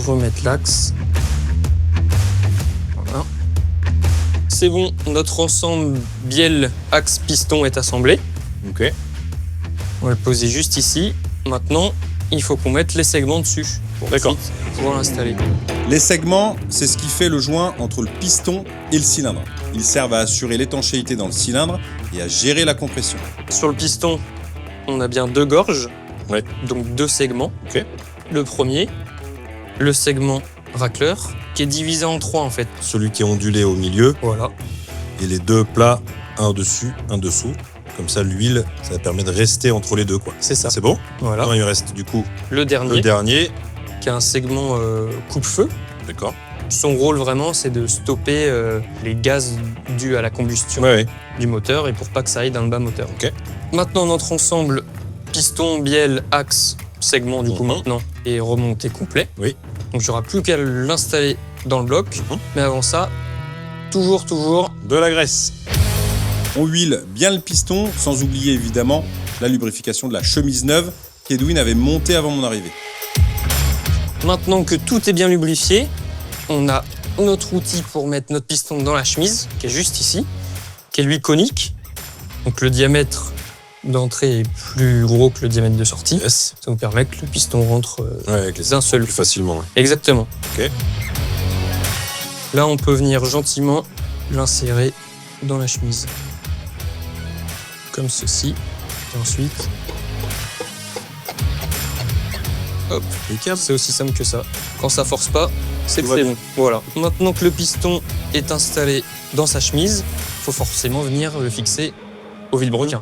remettre l'axe. Voilà. C'est bon, notre ensemble bielle, axe, piston est assemblé. Ok. On va le poser juste ici. Maintenant, il faut qu'on mette les segments dessus. D'accord. Pour pouvoir l'installer. Les segments, c'est ce qui fait le joint entre le piston et le cylindre. Ils servent à assurer l'étanchéité dans le cylindre et à gérer la compression. Sur le piston, on a bien 2 gorges, Ouais. donc 2 segments. Ok. Le premier, le segment racleur, qui est divisé en 3 en fait. Celui qui est ondulé au milieu Voilà. et les deux plats, un au-dessus, un dessous. Comme ça, l'huile, ça permet de rester entre les deux, quoi. C'est ça. C'est bon. Voilà. Maintenant, il reste du coup Le dernier, le dernier. qui a un segment coupe-feu. D'accord. Son rôle vraiment, c'est de stopper les gaz dus à la combustion Ouais. du moteur et pour pas que ça aille dans le bas moteur. Ok. Maintenant, notre ensemble piston, bielle, axe, segment du coup Mhm. maintenant est remonté complet. Oui. Donc il n'y aura plus qu'à l'installer dans le bloc. Mhm. Mais avant ça, toujours De la graisse. On huile bien le piston, sans oublier évidemment la lubrification de la chemise neuve qu'Edwin avait montée avant mon arrivée. Maintenant que tout est bien lubrifié, on a notre outil pour mettre notre piston dans la chemise, qui est juste ici, qui est lui conique. Donc le diamètre d'entrée est plus gros que le diamètre de sortie. Yes. Ça nous permet que le piston rentre Ouais, avec les d'un seul plus coup. facilement. Ouais. Exactement. Ok. Là, on peut venir gentiment l'insérer dans la chemise. Comme ceci. Et ensuite... Hop, c'est aussi simple que ça. Quand ça force pas, c'est Tout que c'est va bon. Voilà. Maintenant que le piston est installé dans sa chemise, il faut forcément venir le fixer au vilebrequin.